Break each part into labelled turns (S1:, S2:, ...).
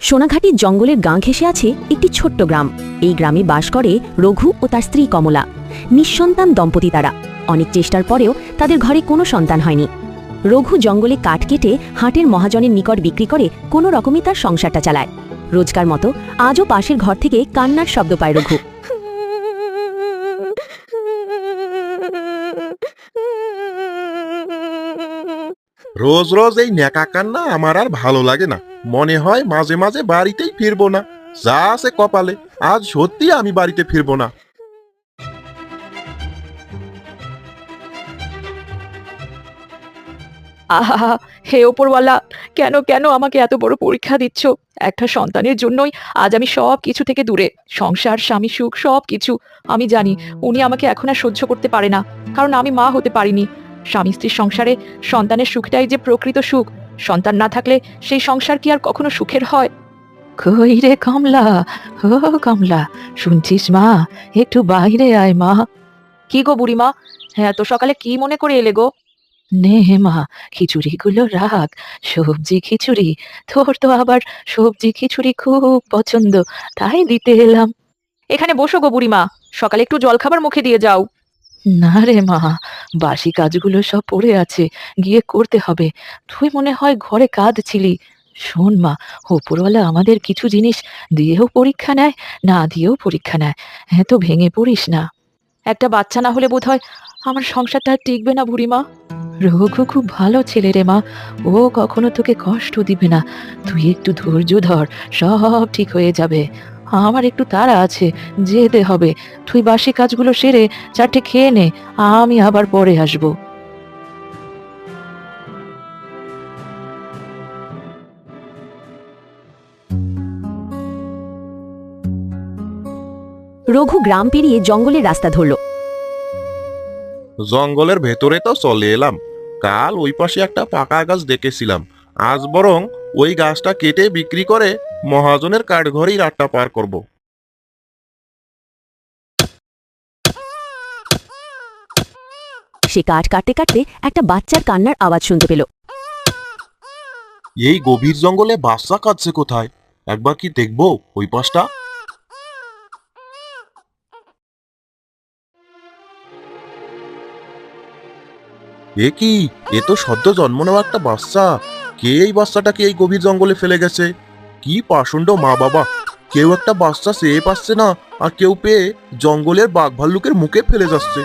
S1: সোনাঘাটির জঙ্গলের গাঁ ঘেঁষে আছে একটি ছোট্ট গ্রাম। এই গ্রামে বাস করে রঘু ও তার স্ত্রী কমলা। নিঃসন্তান দম্পতি তারা। অনেক চেষ্টার পরেও তাদের ঘরে কোনো সন্তান হয়নি। রঘু জঙ্গলে কাঠ কেটে হাটের মহাজনের নিকট বিক্রি করে কোনো রকমই তার সংসারটা চালায়। রোজকার মতো আজও পাশের ঘর থেকে কান্নার শব্দ পায় রঘু।
S2: রোজ রোজ এই নেকা কান্না আমার আর ভালো লাগে না। মনে হয় মাঝে মাঝে বাড়িতেই ফিরবো না। যা আছে কপালে, আজ সত্যি আমি বাড়িতে ফিরবো না।
S3: আহা, হে ওপরওয়ালা, কেন কেন আমাকে এত বড় পরীক্ষা দিচ্ছ? একটা সন্তানের জন্যই আজ আমি সব কিছু থেকে দূরে। সংসার, স্বামী সুখ সব কিছু। আমি জানি উনি আমাকে এখন আর সহ্য করতে পারে না, কারণ আমি মা হতে পারিনি। স্বামী স্ত্রীর সংসারে সন্তানের সুখটাই যে প্রকৃত সুখ। সন্তান না থাকলে সেই সংসার কি আর কখনো সুখের হয়? কই রে কমলা, ও কমলা, শুনছিস মা? একটু বাইরে আয় মা। কি গো বুড়িমা, হ্যাঁ তো সকালে কি মনে করে এলে গো? নে মা, খিচুড়িগুলো রাখ। সবজি খিচুড়ি, তোর তো আবার সবজি খিচুড়ি খুব পছন্দ, তাই দিতে এলাম। এখানে বসো গো বুড়িমা, সকালে একটু জলখাবার মুখে দিয়ে যাও। না রে মা, বাসি কাজগুলো সব পড়ে আছে, গিয়ে করতে হবে। তুই মনে হয় ঘরে কাঁদছিলি। শোন মা, ওপরওয়ালা আমাদের কিছু জিনিস দিয়েও পরীক্ষা নেয়, না দিয়েও পরীক্ষা নেয়। হ্যাঁ তো ভেঙে পড়িস না। একটা বাচ্চা না হলে বোধহয় আমার সংসারটা আর টিকবে না বুড়িমা। রঘু খুব ভালো ছেলে রে মা, ও কখনো তোকে কষ্ট দিবে না। তুই একটু ধৈর্য ধর, সব ঠিক হয়ে যাবে। আমার একটু তাড়া আছে, যেতে হবে। তুই বাসি কাজগুলো সেরে চারটে খেয়ে নে, আমি আবার পরে আসবো।
S1: রঘু গ্রাম পেরিয়ে জঙ্গলের রাস্তা ধরল।
S2: জঙ্গলের ভেতরে তো চলে এলাম। কাল ওই পাশে একটা পাকা গাছ দেখেছিলাম। আজ বরং ওই গাছটা কেটে বিক্রি করে মহাজনের কাঠঘরেই রাতটা পার করব।
S1: সে কাঠ কাটতে কাটতে একটা বাচ্চার কান্নার আওয়াজ শুনতে পেল।
S2: এই গভীর জঙ্গলে বাচ্চা কাঁদছে কোথায়? একবার কি দেখবো ওই পাশটা? এ কি, এ তো সদ্য জন্ম নেওয়া একটা বাচ্চা। কে এই বাচ্চাটাকে এই গভীর জঙ্গলে ফেলে গেছে? কি পাষণ্ড মা বাবা! কেউ একটা বাচ্চা চেয়ে পাচ্ছে না, আর কেউ পেয়ে জঙ্গলের বাঘ ভাল্লুকের মুখে ফেলে যাচ্ছে।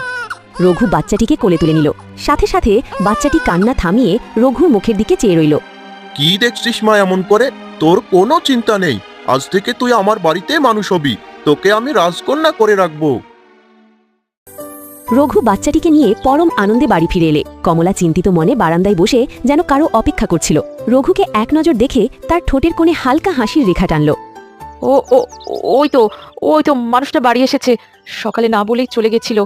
S1: রঘু বাচ্চাটিকে কোলে তুলে নিল। সাথে সাথে বাচ্চাটি কান্না থামিয়ে রঘুর মুখের দিকে চেয়ে রইল।
S2: কি দেখছিস মা এমন করে? তোর কোনো চিন্তা নেই। আজ থেকে তুই আমার বাড়িতে মানুষ হবি। তোকে আমি রাজকন্যা করে রাখবো।
S1: রঘু বাচ্চাটিকে নিয়ে পরম আনন্দে বাড়ি ফিরে এলে। কমলা চিন্তিত মনে বারান্দায় বসে যেন কারো অপেক্ষা করছিল। রঘুকে এক নজর দেখে তার ঠোঁটের কোণে হালকা হাসির রেখা টানল।
S3: ও ও ওই তো, ওই তো মানুষটা বাড়ি এসেছে। সকালে না বলেই চলে গেছিল,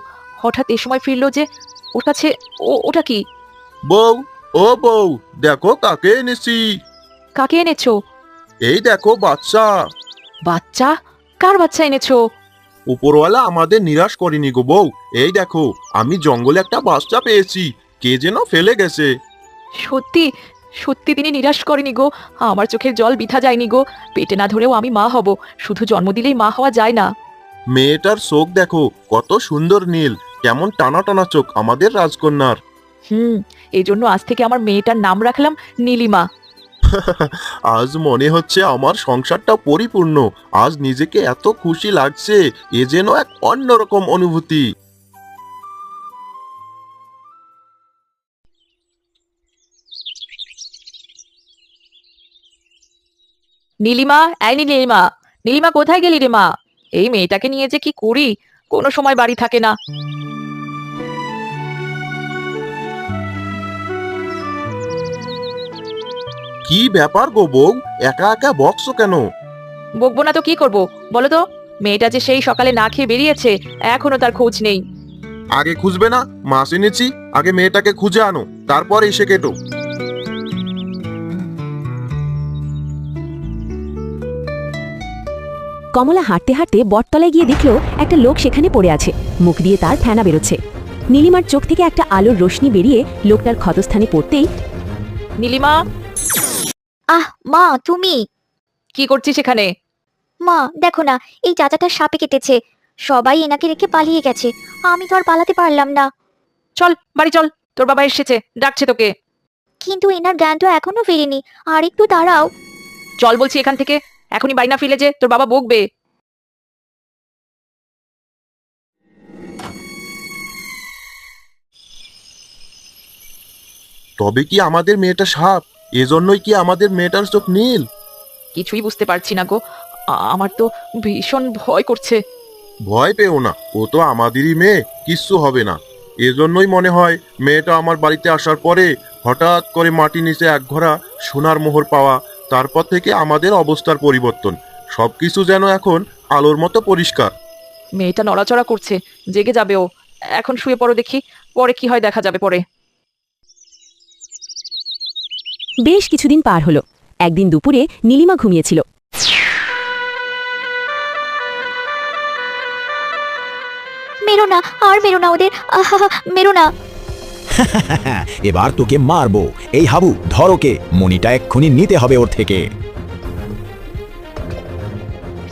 S3: হঠাৎ এ সময় ফিরলো যে। ওর কাছে ওটা কি?
S2: বউ, ও বউ, দেখো কাকে এনেছি।
S3: কাকে এনেছো?
S2: এই দেখো বাচ্চা।
S3: বাচ্চা? কার বাচ্চা এনেছো?
S2: উপরওয়ালা আমাদের নিরাশ করেনি গো বউ। এই দেখো, আমি জঙ্গলে একটা বাচ্চা পেয়েছি। কে যেন ফেলে গেছে।
S3: সত্যি সত্যি তিনি নিরাশ করেনি গো। আমার চোখের জল বৃথা যায়নি গো। পেটে না ধরেও আমি মা হব। শুধু জন্ম দিলেই মা হওয়া যায় না।
S2: মেয়েটার চোখ দেখো, কত সুন্দর নীল। কেমন টানা টানা চোখ আমাদের রাজকন্যার।
S3: এই জন্য আজ থেকে আমার মেয়েটার নাম রাখলাম নীলিমা।
S2: আজ মনে হচ্ছে আমার সংসারটা পরিপূর্ণ। আজ নিজেকে এত খুশি লাগছে, এ যেন এক অন্যরকম অনুভূতি।
S3: নীলিমা, এই নীলিমা, নীলিমা কোথায় গেলি রে মা? এই মেয়েটাকে নিয়ে যে কি করি, কোনো সময় বাড়ি থাকে না।
S2: কি ব্যাপার গো বউ, একা একা বকছো কেন?
S3: বকবো না তো কি করব বলো তো? মেয়েটা যে সেই সকালে না খেয়ে বেরিয়েছে, এখনো তার খোঁজ নেই।
S2: আগে খুঁজবে না? মাছ এনেছি, আগে মেয়েটাকে খুঁজে আনো, তারপর এসে কেটো।
S1: কমলা হাঁটতে হাঁটতে বটতলায় গিয়ে দেখল একটা লোক সেখানে পড়ে আছে। মুখ দিয়ে তার ফেনা বেরোচ্ছে। নীলিমার চোখ থেকে একটা আলোর রোশনি বেরিয়ে লোকটার ক্ষতস্থানে পড়তেই,
S3: নীলিমা!
S4: আহ মা, তুমি?
S3: কি করছিস এখানে?
S4: মা দেখো না, এই চাচাটা সাপে কেটেছে। সবাই এনাকে রেখে পালিয়ে গেছে। আমি তো আর পালাতে পারলাম না।
S3: চল বাড়ি চল, তোর বাবা এসেছে, ডাকছে তোকে।
S4: কিন্তু এনার জ্ঞান তো এখনো ফেরেনি। আর একটু দাঁড়াও।
S3: চল বলছি এখান থেকে, এখনই বাড়ি না ফিরলে যে তোর বাবা বকবে।
S2: তবে কি আমাদের মেয়েটা সাপ? এজন্যই কি আমাদের মেয়েটার চোখ নীল?
S3: কিছুই বুঝতে পারছি না গো, আমার তো ভীষণ ভয় করছে।
S2: ভয় পেও না, ও তো আমাদেরই মেয়ে, কিচ্ছু হবে না। এজন্যই মনে হয় মেয়েটা আমার বাড়িতে আসার পরে হঠাৎ করে মাটির নিচে একঘরা সোনার মোহর পাওয়া, তারপর থেকে আমাদের অবস্থার পরিবর্তন। সবকিছু যেন এখন আলোর মতো পরিষ্কার।
S3: মেয়েটা নড়াচড়া করছে, জেগে যাবে ও। এখন শুয়ে পড়ো দেখি, পরে কি হয় দেখা যাবে পরে।
S1: বেশ কিছুদিন পার হলো। একদিন দুপুরে নীলিমা ঘুমিয়েছিল।
S4: মেরো না, আর মেরো না ওদের। আহা, মেরো না।
S5: এবার তোকে মারবো। এই হাবু, ধর ওকে, মণিটা এক্ষুনি নিতে হবে ওর থেকে।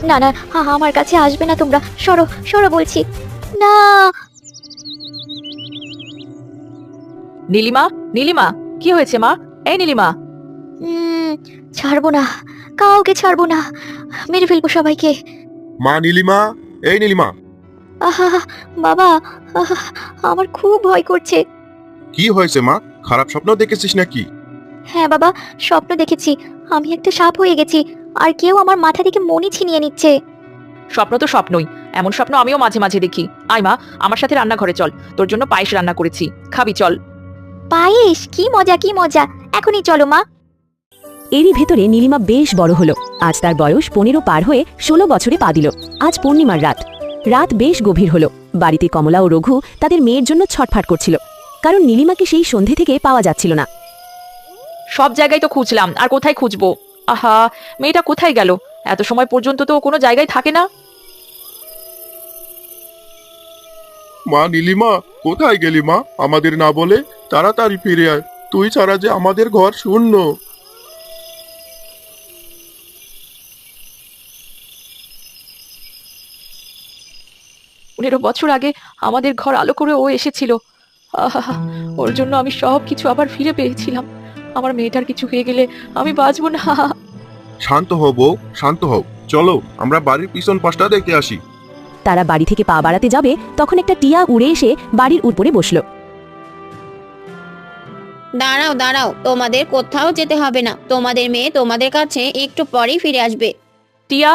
S4: না না, আমার কাছে আসবে না তোমরা। সরো সরো বলছি। না।
S3: নীলিমা, নীলিমা, কি হয়েছে মা? এই নীলিমা।
S4: ছাড়বো না, কাউকে ছাড়বো না। মেরে ফেলবো সবাইকে।
S2: মা নীলিমা, এই নীলিমা।
S4: আহা, বাবা, আহা, আমার খুব ভয় করছে।
S2: কি হয়েছে মা? খারাপ স্বপ্ন দেখেছিস নাকি?
S4: হ্যাঁ বাবা, স্বপ্ন দেখেছি। আমি একটা সাপ হয়ে গেছি, আর কেউ আমার মাথা থেকে মণি ছিনিয়ে নিচ্ছে।
S3: স্বপ্ন তো স্বপ্নই, এমন স্বপ্ন আমিও মাঝে মাঝে দেখি। আয় মা, আমার সাথে রান্নাঘরে চল, তোর জন্য পায়েস রান্না করেছি, খাবি চল।
S4: পায়েস? কি মজা কি মজা, এখনই চলো মা।
S1: এরই ভেতরে নীলিমা বেশ বড় হলো। আজ তার বয়স 15 পার হয়ে 16 বছরে পা দিল। আজ পূর্ণিমার রাত। রাত বেশ গভীর হলো। বাড়িতে কমলা ও রঘু তাদের মেয়ের জন্য ছটফাট করছিল, কারণ নীলিমাকে সেই সন্ধে থেকে পাওয়া যাচ্ছিল না।
S3: সব জায়গায় তো খুঁজলাম, আর কোথায় খুঁজবো? আহা, মেয়েটা কোথায় গেল? এত সময় পর্যন্ত তো ও কোনো জায়গায় থাকে না।
S2: মা নীলিমা, কোথায় গেলি মা? আমাদের না বলে তাড়াতাড়ি ফিরে আয়। তুই ছাড়া যে আমাদের ঘর শূন্য।
S3: 15 বছর আগে আমাদের ঘর আলো করে ও এসেছিল। আহা, ওর জন্য আমি সব কিছু আবার ফিরে পেয়েছিলাম। আমার মেয়েটার কিছু হয়ে গেলে আমি বাঁচবো না।
S2: শান্ত হও বউ, শান্ত হও। চলো আমরা বাড়ির পিছন পাশটা দেখে আসি।
S1: তারা বাড়ি থেকে পা বাড়াতে যাবে, তখন একটা টিয়া উড়ে এসে বাড়ির উপরে বসল।
S6: দাঁড়াও দাঁড়াও, তোমাদের কোথাও যেতে হবে না। তোমাদের মেয়ে তোমাদের কাছে একটু পরেই ফিরে আসবে।
S3: টিয়া,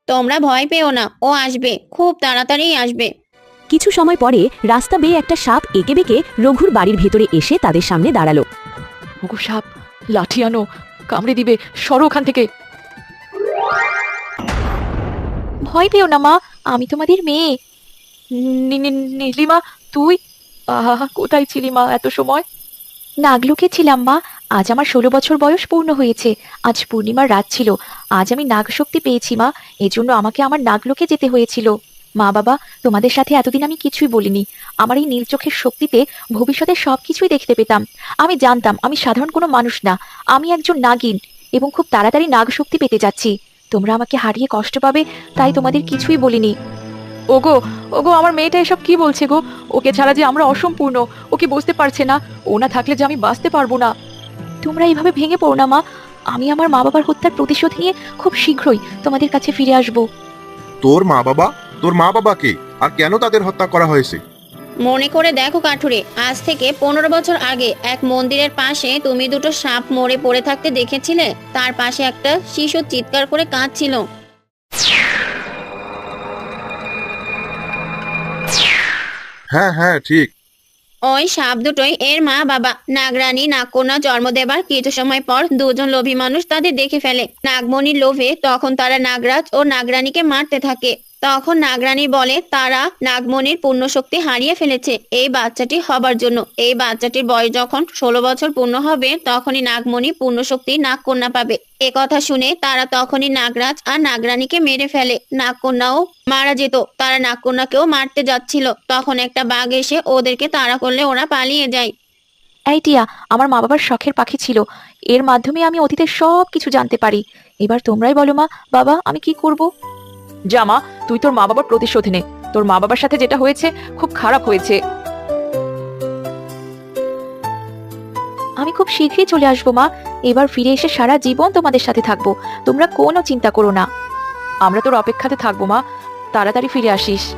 S6: তোমরা ভয় পেও না, ও আসবে, খুব তাড়াতাড়ি আসবে।
S1: কিছু সময় পরে রাস্তা বেয়ে একটা সাপ এঁকে বেঁকে রঘুর বাড়ির ভেতরে এসে তাদের সামনে দাঁড়ালো।
S3: ওগো সাপ, লাঠি আনো, কামড়ে দিবে, সরো ওখান থেকে।
S4: ভয় পেও না মা, আমি তোমাদের মেয়ে।
S3: নীলিমা, তুই? আহা, কোথায় ছিলি মা এত সময়?
S4: নাগলোকে ছিলাম মা। আজ আমার 16 বছর বয়স পূর্ণ হয়েছে। আজ পূর্ণিমার রাত ছিল। আজ আমি নাগশক্তি পেয়েছি মা, এজন্য আমাকে আমার নাগলোকে যেতে হয়েছিল। মা বাবা, তোমাদের সাথে এতদিন আমি কিছুই বলিনি। আমার এই নীল চোখের শক্তিতে ভবিষ্যতে সবকিছুই দেখতে পেতাম। আমি জানতাম আমি সাধারণ কোনো মানুষ না, আমি একজন নাগিন, এবং খুব তাড়াতাড়ি নাগশক্তি পেতে যাচ্ছি। তোমরা আমাকে হারিয়ে কষ্ট পাবে, তাই তোমাদের কিছুই বলিনি।
S3: ওগো, ওগো, আমার মেয়েটা এসব কি বলছে গো? ওকে ছাড়া যে আমরা অসম্পূর্ণ, ওকে বুঝতে পারছে না। ও না থাকলে যে আমি বাঁচতে পারবো না।
S4: তোমরা এইভাবে ভেঙে পড়ো না মা। আমি আমার মা বাবার হত্যার প্রতিশোধ নিয়ে খুব শীঘ্রই তোমাদের কাছে ফিরে আসব।
S2: তোর মা বাবা? তোর মা বাবাকে আর কেন তাদের হত্যা করা হয়েছে?
S6: মনে করে দেখো কাঠুরে, আজ থেকে 15 বছর আগে এক মন্দিরের পাশে তুমি দুটো সাপ মরে পড়ে থাকতে দেখেছিলে। তার পাশে একটা শিশু চিৎকার করে কাঁদছিল।
S2: হ্যাঁ হ্যাঁ, ঠিক।
S6: ওই সাপ দুটোই এর মা বাবা। নাগরানী নাগকন্যা জন্ম দেবার কিছু সময় পর দুজন লোভী মানুষ তাদের দেখে ফেলে। নাগমণির লোভে তখন তারা নাগরাজ ও নাগরানীকে মারতে থাকে। তখন নাগরানী বলে তারা নাগমণির পূর্ণ শক্তি হারিয়ে ফেলেছে এই বাচ্চাটি হবার জন্য। এই বাচ্চাটির বয়স যখন 16 বছর পূর্ণ হবে, তখনই নাগমণি পূর্ণ শক্তি নাগকন্যা পাবে। এ কথা শুনে তারা তখনই নাগরাজ আর নাগরানীকে মেরে ফেলে। নাগকন্যাও মারা যেত। তারা নাগকন্যাকেও মারতে যাচ্ছিল, তখন একটা বাঘ এসে ওদেরকে তাড়া করলে ওরা পালিয়ে যায়।
S4: এই টিয়া, আমার মা বাবার শখের পাখি ছিল। এর মাধ্যমে আমি অতীতের সব কিছু জানতে পারি। এবার তোমরাই বলো মা, বাবা, আমি কি করব?
S3: যা মা, তুই তোর মা বাবার প্রতিশোধ নে। তোর মা বাবার সাথে যেটা হয়েছে খুব খারাপ হয়েছে।
S4: আমি খুব শীঘ্রই চলে আসবো মা। এবার ফিরে এসে সারা জীবন তোমাদের সাথে থাকবো। তোমরা কোনো চিন্তা করো না।
S3: আমরা তোর অপেক্ষাতে থাকবো মা, তাড়াতাড়ি ফিরে আসিস।